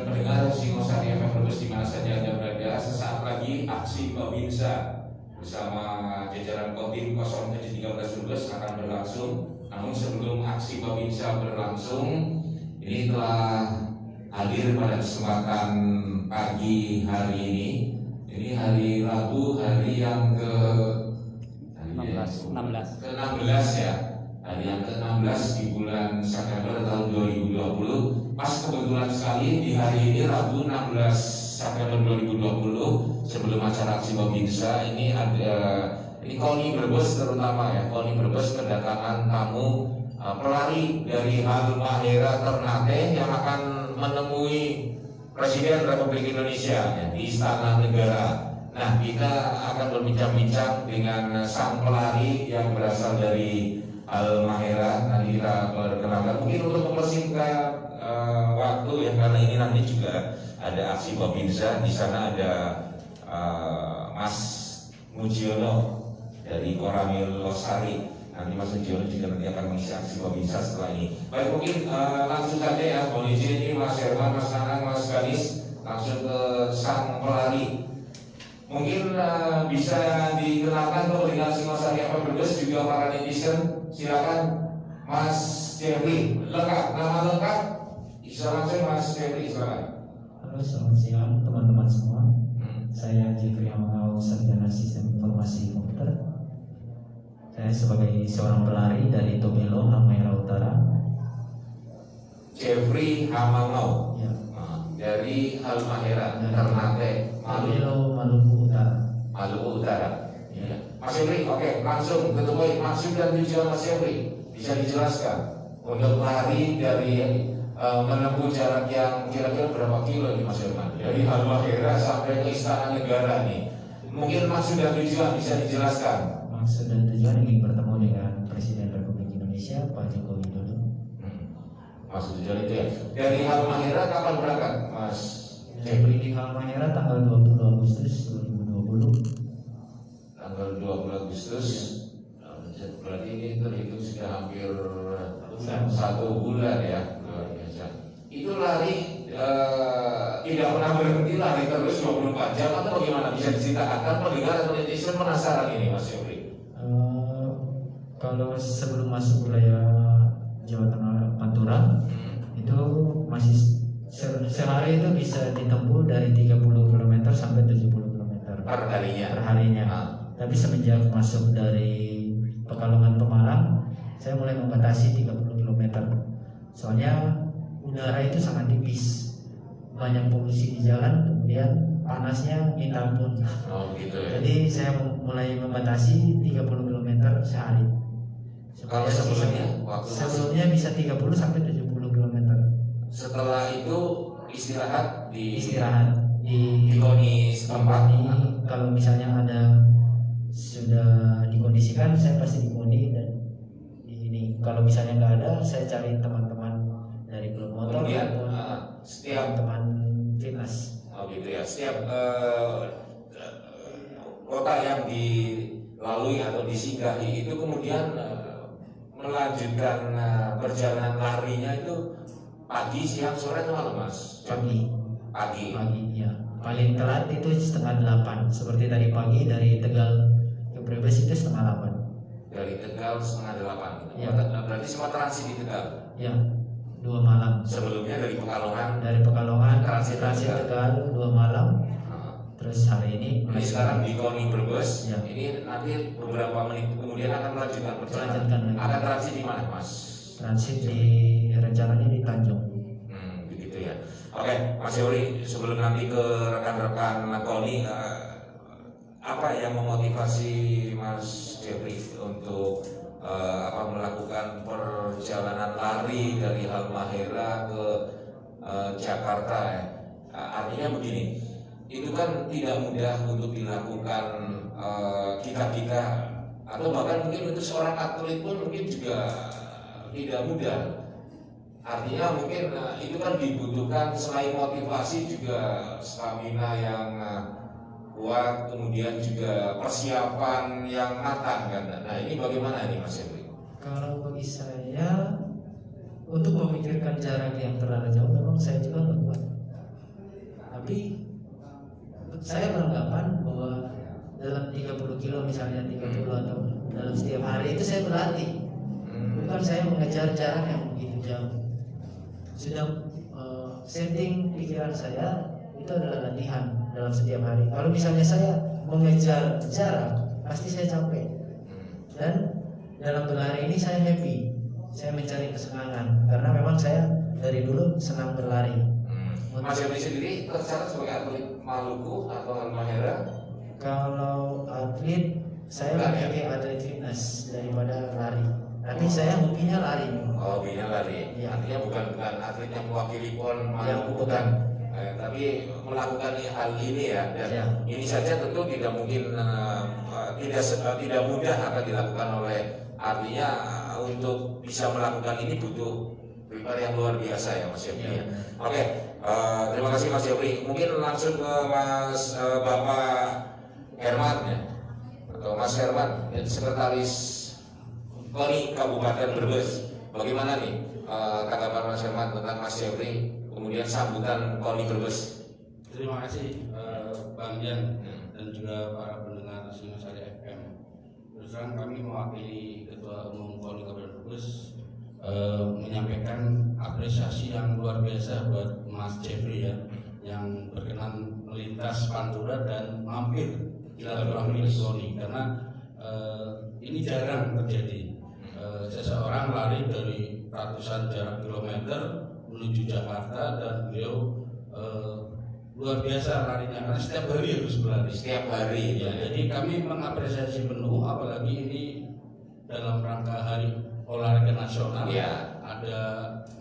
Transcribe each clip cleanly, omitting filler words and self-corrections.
dan pendengar Singosari FM Brebes di mana saja Anda berada, sesaat lagi aksi Babinsa bersama jajaran Kodim 0713 Brebes akan berlangsung. Namun sebelum aksi Babinsa berlangsung, ini telah hadir pada kesempatan pagi hari ini. Ini hari Rabu, hari yang ke-16 ya. Hari yang ke-16 di bulan September tahun 2020. Pas kebetulan sekali di hari ini Rabu 16 September 2020 sebelum acara aksi Babinsa ini KONI Brebes terutama ya, KONI Brebes kedatangan tamu pelari dari Halmahera Ternate yang akan menemui Presiden Republik Indonesia ya, di Istana Negara. Nah, kita akan berbincang-bincang dengan sang pelari yang berasal dari Halmahera. Nanti kita perkenalkan. Mungkin untuk mempersingkat waktu ya, karena ini nanti juga ada aksi Babinsa. Di sana ada Mas Mujiono dari Koramil Losari. Nanti Mas Mujiono juga nanti akan mengisi aksi Babinsa setelah ini. Baik, mungkin langsung saja ya, mohon izin ini Mas Herman, Mas Nanang, Mas Ganis, langsung ke sang pelari. Mungkin bisa dikenalkan tuh dengan Singosari FM Brebes juga para netizen. Silakan Mas Jeffrey, lengkap, nama lengkap bisa langsung Mas Jeffrey, silakan. Halo, selamat siang teman-teman semua. Saya Jeffrey Hamangau, sarjana sistem informasi komputer. Saya sebagai seorang pelari dari Tobelo, Halmahera Utara. Jeffrey Hamangau Ya. Dari Halmahera Ternate, Tobelo, Maluku Utara. Maluku Utara. Ya. Mas Jeffrey, oke, langsung ketemui maksud dan tujuan Mas Jeffrey bisa dijelaskan untuk lari dari menempuh jarak yang kira-kira berapa kilo nih Mas Herman? Dari Halmahera sampai ke Istana Negara nih. Mungkin maksud dan tujuan bisa dijelaskan. Maksud dan tujuan ingin bertemu dengan Presiden Republik Indonesia Pak Joko Widodo. Maksud tujuan itu ya. Dari Halmahera kapan berangkat, Mas? Jeffrey di Halmahera tanggal 20 Agustus 2020. Tanggal 20 Agustus. Berarti ini terhitung sudah hampir 1 bulan ya. Luar biasa. Itu lari tidak pernah berhenti, lari terus 24 jam atau bagaimana, bisa diceritakan? Kan pendengar atau netizen penasaran ini Mas Jeffrey. Kalau sebelum masuk wilayah Jawa Tengah Pantura itu masih sehari itu bisa ditempuh dari 30 km sampai 70 km per harinya. Tapi semenjak masuk dari Pekalongan Pemalang, saya mulai membatasi 30 km. Soalnya udara itu sangat tipis, banyak polusi di jalan, kemudian panasnya minta ampun. Oh gitu ya. Jadi saya mulai membatasi 30 km sehari. Kalau sebelumnya bisa 30 sampai 70 km. Setelah itu istirahat di KONI setempat. Kalau misalnya ada sudah dikondisikan, saya pasti di KONI dan ini. Kalau misalnya nggak ada, saya cari teman-teman dari klub motor. Kemudian setiap teman fitness. Oh gitu ya. Setiap kota yang dilalui atau disinggahi itu kemudian melanjutkan perjalanan larinya itu pagi, siang, sore atau malam, Mas? Pagi ya. Paling telat itu setengah 8. Seperti tadi pagi dari Tegal ke Brebes itu setengah 8. Dari Tegal setengah 8 gitu. Ya. Berarti semua transit di Tegal? Ya, 2 malam. Sebelumnya dari Pekalongan transit Tegal 2 malam. Terus hari ini sekarang di KONI Brebes ya. Ini nanti beberapa menit kemudian akan melanjutkan perjalanan. Akan transit di mana, Mas? Transit di rencananya di Tanjung. Begitu ya. Oke, Mas Yori, sebelum nanti ke rekan-rekan KONI, apa yang memotivasi Mas Jeffrey untuk melakukan perjalanan lari dari Halmahera ke Jakarta ya? Artinya begini, itu kan tidak mudah untuk dilakukan kita atau bahkan mungkin untuk seorang atlet pun mungkin juga tidak mudah. Artinya mungkin itu kan dibutuhkan selain motivasi juga stamina yang kuat, kemudian juga persiapan yang matang kan. Nah ini bagaimana nih Mas Jeffrey? Kalau bagi saya untuk memikirkan jarak yang terlalu jauh memang saya juga nggak kuat. saya mengejar jarak yang begitu jauh. Sudah setting pikiran saya itu adalah latihan dalam setiap hari. Kalau misalnya saya mengejar jarak, pasti saya capek. Dan dalam berlari ini saya happy. Saya mencari kesenangan karena memang saya dari dulu senang berlari. Mas Yofri sendiri tercatat sebagai atlet Maluku atau Halmahera? Kalau atlet, saya lebih atlet fitness daripada lari. Tapi saya hobinya lari. Oh, hobinya lari. Ya. Artinya bukan atlet yang mewakili PON Maluku, Ya, bukan. Tapi melakukan hal ini ya. Dan Ya. ini saja tentu tidak mungkin tidak mudah akan dilakukan oleh, artinya untuk bisa melakukan ini butuh prepare yang luar biasa ya Mas Yofri. Ya. Oke, terima kasih Mas Yofri. Mungkin langsung ke Mas Bapak Herman ya, atau Mas Herman, sekretaris KONI Kabupaten Brebes. Bagaimana nih tanggapan Mas Herman tentang Mas Yofri, kemudian sambutan KONI Brebes? Terima kasih Bang Jan dan juga para pendengar Singasari FM. Terus terang kami mewakili Ketua Umum KONI Kabupaten Brebes menyampaikan apresiasi yang luar biasa buat Mas Jeffrey ya, yang berkenan melintas Pantura dan mampir silaturahmi di KONI, karena ini jarang terjadi. Seseorang lari dari ratusan jarak kilometer menuju Jakarta dan beliau luar biasa larinya, karena setiap hari harus berlari. Setiap hari Ya, jadi kami mengapresiasi penuh, apalagi ini dalam rangka Hari Olahraga Nasional. Ya. Ada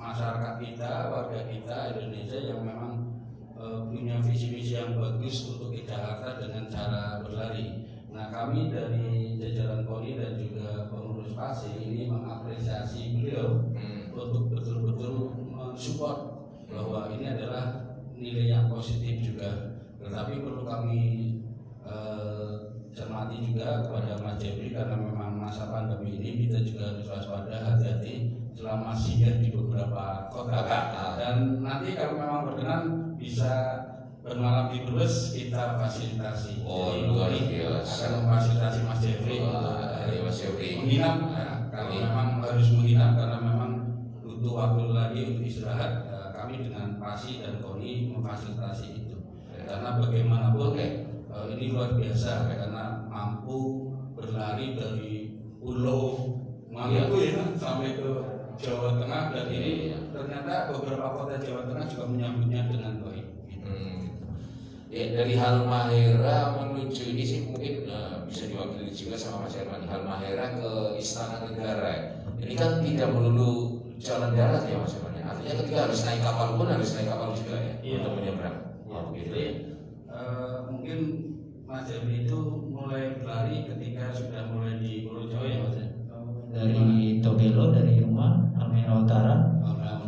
masyarakat kita, warga kita Indonesia yang memang punya visi-visi yang bagus untuk ke Jakarta dengan cara berlari. Nah, kami dari jajaran KONI dan juga pengurus PASI ini mengapresiasi beliau untuk betul-betul mensupport bahwa ini adalah nilai yang positif juga. Tetapi perlu kami cermati juga kepada Mas Jeffrey, karena memang masa pandemi ini kita juga harus waspada, hati-hati selama singgah di beberapa kota. Dan nanti kalau memang berkenan bisa bermalam di Brebes, kita fasilitasi. Oh, jadi luar ini biasa. akan memfasilitasi Mas Jeffrey untuk Mas Yofri menginap. Kalau memang harus menginap karena memang butuh waktu lagi untuk istirahat, kami dengan PASI dan KONI memfasilitasi itu. Karena bagaimanapun ini luar biasa karena mampu berlari dari Pulau Maluku ya sampai ke Jawa Tengah, dan ini ternyata beberapa kota Jawa Tengah juga menyambutnya dengan baik. Ya, dari Halmahera menuju ini sih mungkin bisa diwakili juga sama Mas Herman. Halmahera ke Istana Negara. Ini kan tidak melulu jalan darat ya Mas Herman. Artinya ketika harus naik kapal pun harus naik kapal juga ya, untuk menyeberang. Jadi mungkin Mas Jeffrey itu mulai berlari ketika sudah mulai di Pulau Jawa ya Mas. Dari Tobelo, dari rumah Halmahera Utara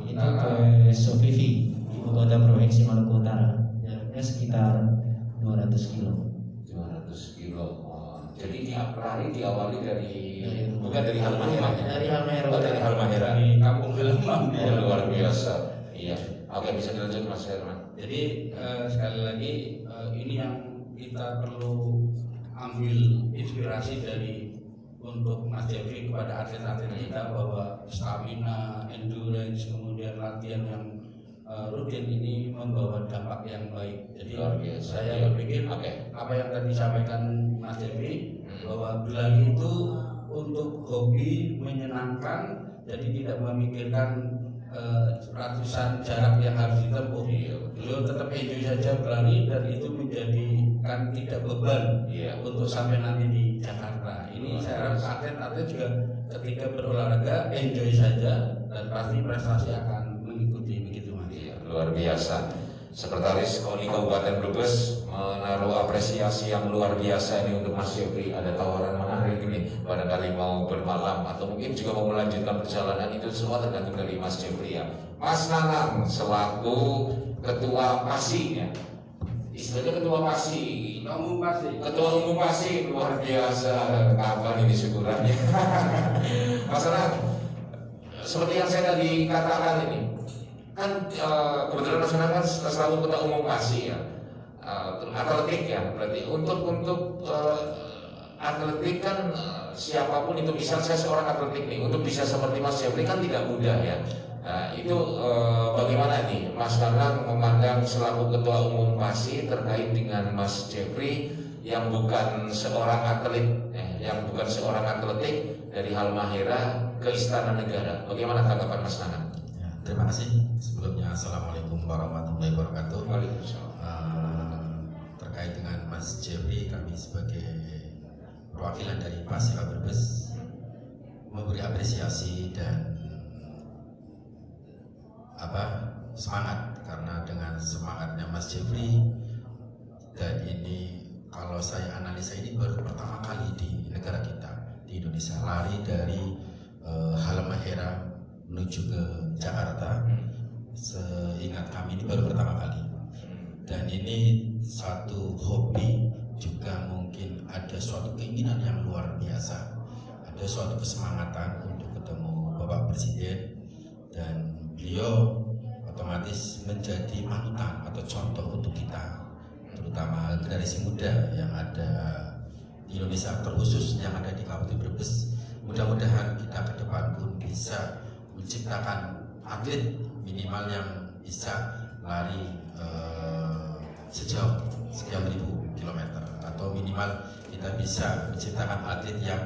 itu ke Sofifi, ibu kota provinsi Maluku Utara. Jaraknya sekitar 200 kilo. 200 kilo. Jadi tiap lari diawali dari bukan dari Halmahera. Dari Halmahera. Dari Halmahera. Dari kampung halaman. Luar biasa. Iya. Oke, bisa dilanjut Mas Herman. Jadi sekali lagi ini yang kita perlu ambil inspirasi dari untuk Mas Jeffrey kepada atlet-atlet kita, bahwa stamina, endurance, kemudian latihan yang rutin ini membawa dampak yang baik. Jadi saya berpikir apa yang tadi disampaikan Mas Jeffrey, bahwa berlari itu untuk hobi menyenangkan, jadi tidak memikirkan ratusan jarak yang harus ditempuh. Beliau tetap enjoy saja berlari, dan itu menjadikan tidak beban untuk sampai nanti di Jakarta. Ini saya harap atlet-atlet juga ketika berolahraga enjoy saja, dan pasti prestasi akan mengikuti, begitu Mas. Luar biasa. Sekretaris KONI Kabupaten Brebes menaruh apresiasi yang luar biasa ini untuk Mas Yofri. Ada tawaran menarik ini, barangkali mau bermalam atau mungkin juga mau melanjutkan perjalanan, itu semua tergantung dari Mas Yofri ya. Mas Nanang selaku Ketua PASI ya, istilahnya Ketua PASI, Ketua Umum PASI, luar biasa. Kapan ini syukurannya? Mas Nanang, seperti yang saya tadi katakan ini, kan kebetulan Mas Nanang kan selalu Ketua Umum PASI ya, atletik ya, berarti untuk atletik kan siapapun itu, misal saya seorang atletik nih, untuk bisa seperti Mas Jeffrey kan tidak mudah ya. Nah, itu bagaimana nih Mas Nanang memandang selaku Ketua Umum PASI terkait dengan Mas Jeffrey yang bukan seorang atlet, yang bukan seorang atletik dari Halmahera ke Istana Negara. Bagaimana tanggapan Mas Nanang? Ya, terima kasih. Sebelumnya Assalamualaikum warahmatullahi wabarakatuh. Waalaikumsalam. Terkait dengan Mas Jeffrey, kami sebagai perwakilan dari PASI Brebes memberi apresiasi dan semangat, karena dengan semangatnya Mas Jeffrey, dan ini kalau saya analisa ini baru pertama kali di negara kita, di Indonesia, lari dari Halmahera menuju ke Jakarta. Seingat kami ini baru pertama kali, dan ini satu hobi, juga mungkin ada suatu keinginan yang luar biasa, ada suatu kesemangatan untuk ketemu Bapak Presiden, dan beliau otomatis menjadi panutan atau contoh untuk kita, terutama generasi muda yang ada di Indonesia, terkhusus yang ada di Kabupaten Brebes. Mudah-mudahan kita ke depan pun bisa menciptakan atlet minimal yang bisa lari sejauh sekian ribu kilometer, atau minimal kita bisa menciptakan atlet yang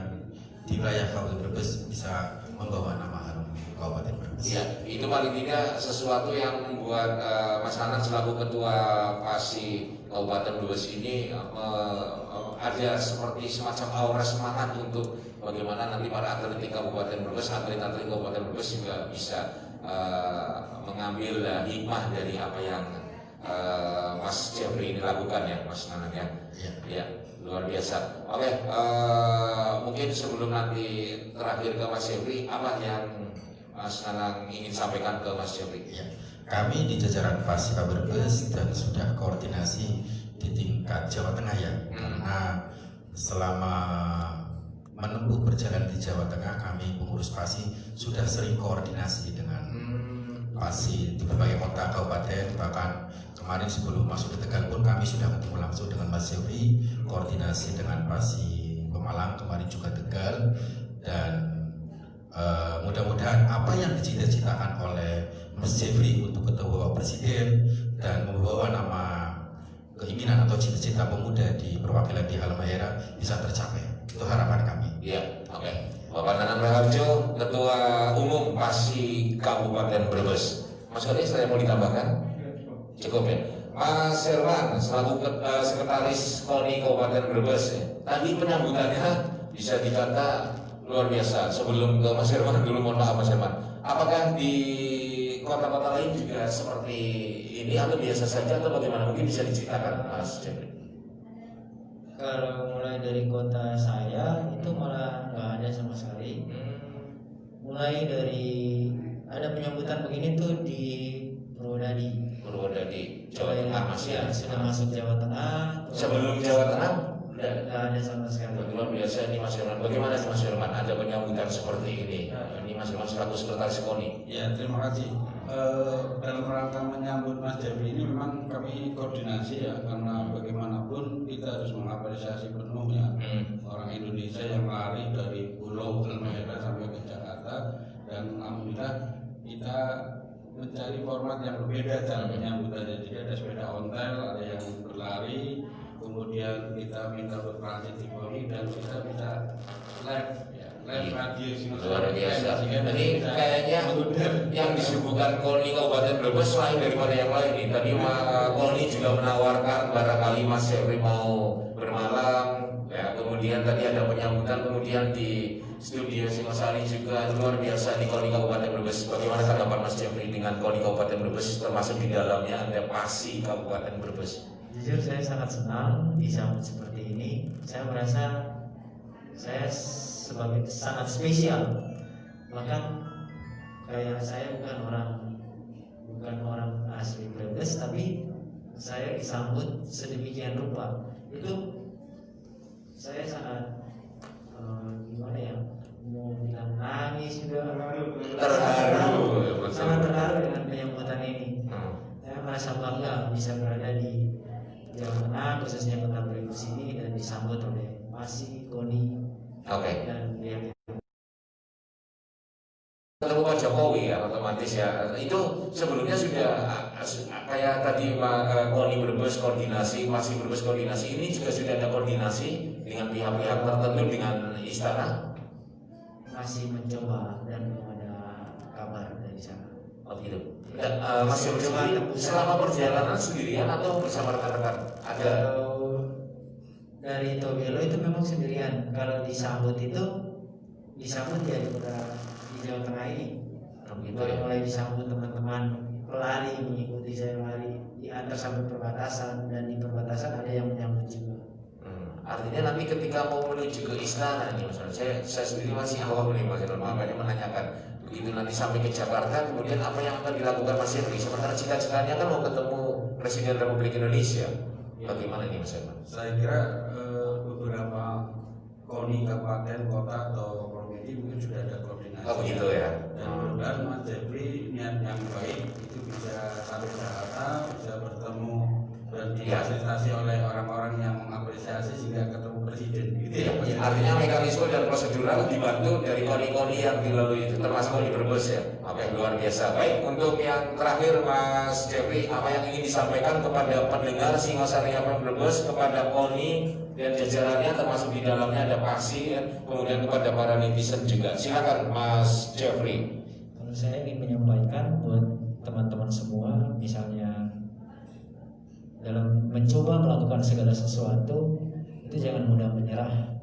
di wilayah Kabupaten Brebes bisa membawa nama harum Kabupaten Brebes. Ya, itu paling tidak sesuatu yang membuat Mas Nanang selaku Ketua PASI Kabupaten Brebes ini ada seperti semacam aura semangat untuk bagaimana nanti para atlet di Kabupaten Brebes, atlet-atlet Kabupaten Brebes juga bisa mengambil hikmah dari apa yang Mas Jeffrey ini lakukan ya, Mas Nanang ya. Ya, luar biasa. Oke, mungkin sebelum nanti terakhir ke Mas Jeffrey, apa yang Mas Nanang ingin sampaikan ke Mas Jeffrey? Ya, kami di jajaran PASI Brebes dan sudah koordinasi di tingkat Jawa Tengah ya, karena selama menempuh perjalanan di Jawa Tengah, kami pengurus PASI sudah sering koordinasi dengan PASI di berbagai kota kabupaten. Bahkan kemarin sebelum masuk ke Tegal pun kami sudah ketemu langsung dengan Mas Jeffrey, koordinasi dengan PASI Pemalang, kemarin juga Tegal. Dan mudah-mudahan apa yang dicita-citakan oleh Mas Jeffrey untuk ketemu Bapak Presiden dan membawa nama keinginan atau cita-cita pemuda di perwakilan di Halmahera bisa tercapai. Itu harapan kami. Iya, oke. Bapak Nanang Raharjo, Ketua Umum PASI Kabupaten Brebes. Mas Kodi, saya mau ditambahkan? Cukup ya. Mas Herman, selaku Sekretaris KONI Kabupaten Brebes, tadi penyambutannya bisa dikata luar biasa. Sebelum ke Mas Herman dulu, mohon maaf Mas Herman. Apakah di kota-kota lain juga seperti ini atau biasa saja atau bagaimana? Mungkin bisa diceritakan Mas Jeffrey. Kalau mulai dari kota saya itu malah nggak ada sama sekali. Mulai dari ada penyambutan begini tuh di Purwodadi, Jawa Tengah Mas ya. Sudah masuk Jawa Tengah. Sebelum Jawa Tengah nggak ada sama sekali. luar biasa ini Mas Herman. Bagaimana Mas Herman ada penyambutan seperti ini? Ini Mas Herman selaku Sekretaris KONI. Ya, terima kasih. Dalam rangka menyambut Mas Jeffrey ini memang kami koordinasi ya, karena bagaimanapun kita harus mengapresiasi penuh ya orang Indonesia yang lari dari Pulau Halmahera sampai ke Jakarta, dan alhamdulillah kita mencari format yang berbeda cara menyambutannya. Jadi ada sepeda ontel, ada yang berlari, kemudian kita minta bertransit di KONI, dan kita bisa live radio Luar biasa. Jadi kayaknya yang disuguhkan KONI Kabupaten Brebes lain daripada yang lain nih. Tadi KONI juga menawarkan barangkali Mas Jeffrey mau bermalam, ya. Kemudian tadi ada penyambutan, kemudian di studio Singosari juga luar biasa di KONI Kabupaten Brebes. Bagaimana tanggapan Mas Jeffrey dengan KONI Kabupaten Brebes, termasuk di dalamnya ada PASI Kabupaten Brebes? Jujur saya sangat senang disambut seperti ini. Saya merasa saya sebagai sangat spesial. Bahkan kayak saya bukan orang asli Brebes, tapi saya disambut sedemikian rupa. Itu saya sangat gimana ya, mau bilang nangis juga, Terharu. sangat terharu dengan penyambutan ini. Saya merasa bangga bisa berada di Jawa Tengah, khususnya kota Brebes ini, dan disambut oleh Pasi, Koni, Oke. dan yang Ketemu Pak Jokowi ya otomatis ya. Itu sebelumnya sudah kayak tadi Koni Brebes koordinasi, Pasi Brebes koordinasi, ini juga sudah ada koordinasi dengan pihak-pihak tertentu dengan istana. masih mencoba dan belum ada kabar dari sana. Oh gitu. Dan, Mas Jeffrey sendiri selama perjalanan sendirian atau bersama rekan-rekan? Ada. Kalau dari Tobelo itu memang sendirian. Kalau disambut itu disambut ya di Jawa Tengah ini. Gitu Baru ya. mulai disambut teman-teman pelari mengikuti saya lari diantar sampai perbatasan, dan di perbatasan ada yang menyambut juga. Artinya nanti ketika mau menuju ke istana nih, misalnya saya sendiri masih awam nih Mas Jeffrey, makanya menanyakan begitu nanti sampai ke Jakarta, kemudian apa yang akan dilakukan Mas Jeffrey? Sementara cita-citanya kan mau ketemu Presiden Republik Indonesia. Bagaimana ini Mas Jeffrey? Saya kira beberapa KONI kabupaten, kota atau provinsi mungkin sudah ada koordinasi. Oh begitu ya. Dan mudah-mudahan Mas Jeffrey niat yang baik itu bisa sampai Jakarta, bisa bertemu dan difasilitasi oleh orang-orang yang mengapresiasi sehingga ketemu presiden. Gitu ya. Mas? Artinya mekanisme dan prosedural dibantu dari koni-koni yang dilalui itu, termasuk di Brebes ya. Apa yang luar biasa. Baik, untuk yang terakhir Mas Jeffrey, apa yang ingin disampaikan kepada pendengar Singosari FM Brebes, kepada koni dan jajarannya, termasuk di dalamnya ada Paksi, ya, kemudian kepada para netizen juga. Silakan Mas Jeffrey. Kalau saya ingin menyampaikan buat teman-teman semua, misalnya dalam mencoba melakukan segala sesuatu itu jangan mudah menyerah,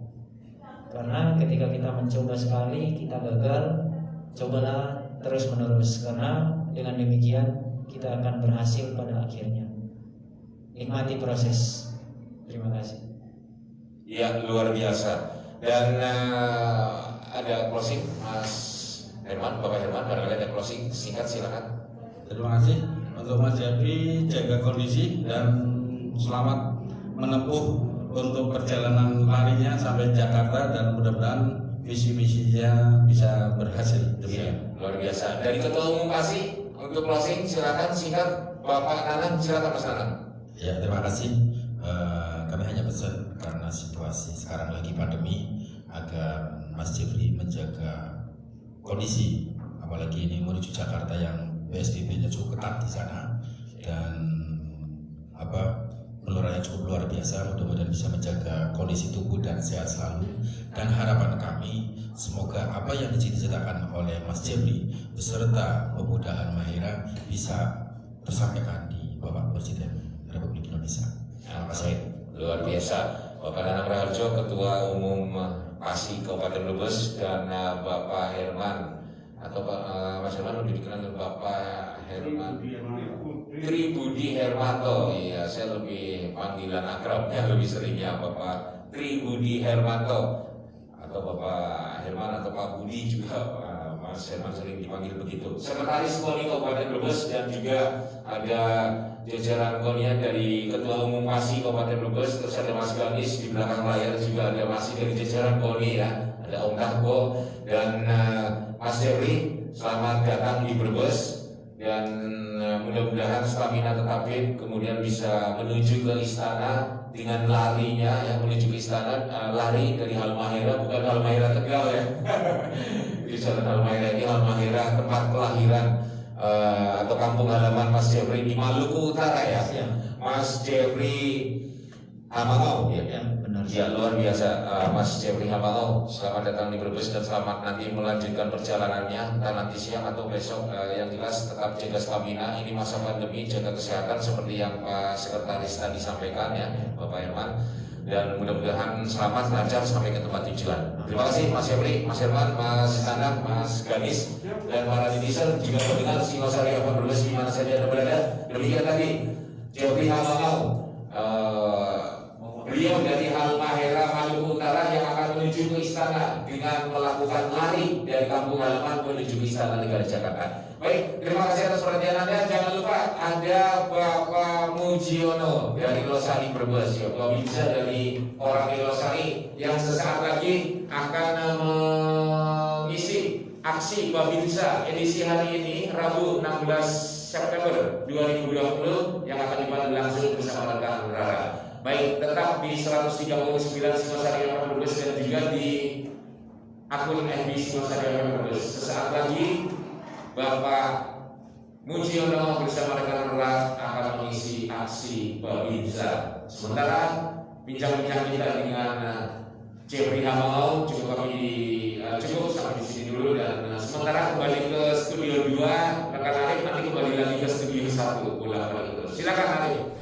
karena ketika kita mencoba sekali kita gagal, cobalah terus menerus, karena dengan demikian kita akan berhasil pada akhirnya. Nikmati proses. Terima kasih. Ya, luar biasa. Dan ada closing Mas Herman, Bapak Herman, barangkali ada closing singkat, silakan. Terima kasih untuk Mas Jeffrey, jaga kondisi dan selamat menempuh untuk perjalanan larinya sampai Jakarta, dan mudah-mudahan visi-misinya bisa berhasil. Iya, luar biasa. Dari Ketua Umum Pasi untuk closing silakan singkat Bapak Nanang, silakan Mas Nanang. Ya, terima kasih. Kami hanya pesan karena situasi sekarang lagi pandemi agar Mas Jeffrey menjaga kondisi, apalagi ini menuju Jakarta yang PSBB-nya cukup ketat di sana dan penularannya cukup luar biasa. Mudah-mudahan bisa menjaga kondisi tubuh dan sehat selalu. Dan harapan kami semoga apa yang dicita-citakan oleh Mas Jeffrey beserta pemudahan Mahera bisa tersampaikan di Bapak Presiden Republik Indonesia. Terima kasih. Luar biasa. Bapak Nanang Raharjo, Ketua Umum Pasi Kabupaten Brebes, dan Bapak Herman atau Mas Herman lebih dikenal dengan Bapak Herman Tribudi Hermanto. Iya, saya lebih panggilan akrabnya lebih seringnya Bapak Tribudi Hermanto, atau Bapak Herman atau Pak Budi juga. Mas Herman sering dipanggil begitu. Sekretaris KONI Kabupaten Brebes, dan juga ada jajaran KONI dari Ketua Umum Pasi Kabupaten Brebes, terus ada Mas Ganis di belakang layar, juga ada masih dari jajaran KONI ya, ada Om Tahbo dan Mas Jeffrey. Selamat datang di Brebes, dan mudah-mudahan stamina tetap fit, kemudian bisa menuju ke istana dengan larinya ya, menuju ke istana, lari dari Halmahera, bukan Halmahera Tegal ya. Di Jalan Halmahera ini, Halmahera tempat kelahiran atau kampung halaman Mas Jeffrey di Maluku Utara ya. Mas Jeffrey Hamangau ya. Ya, benar. Ya, luar biasa Mas Jeffrey Hamangau. Selamat datang di Brebes dan selamat nanti melanjutkan perjalanannya, entah nanti siang atau besok. Yang jelas tetap jaga stamina, ini masa pandemi, jaga kesehatan seperti yang Pak Sekretaris tadi sampaikan ya, Bapak Herman. Dan mudah-mudahan selamat lancar sampai ke tempat tujuan. Terima kasih Mas Jeffrey, Mas Herman, Mas Nanang, Mas Ganis, dan para netizen juga mendengar Singosari FM Brebes di mana saja Anda berada. Demikian tadi Jeffrey Hamangau, beliau dari Halmahera Maluku Utara yang akan menuju ke istana dengan melakukan lari dari kampung halaman menuju ke Istana Negara Jakarta. Baik, terima kasih atas perhatian Anda. Jangan lupa ada Bapak Mujiono dari Losari Brebes, ya, Bapak Bisa dari orang di Losari yang sesaat lagi akan mengisi aksi Babinsa edisi hari ini Rabu 16 September 2020 yang akan dipandu langsung bersama rekan Rara. baik tetap di 139 Singosari Menulis dan juga di akun FB Singosari Menulis. Sesaat lagi Bapak Mujiono bersama rekan-rekan akan mengisi aksi Babinsa. Sementara bincang-bincang kita dengan Jeffrey Hamau cukup sampai di sini dulu, dan sementara kembali ke studio 2 rekan Arif, nanti kembali lagi ke studio 1 pulang. Silakan Arif.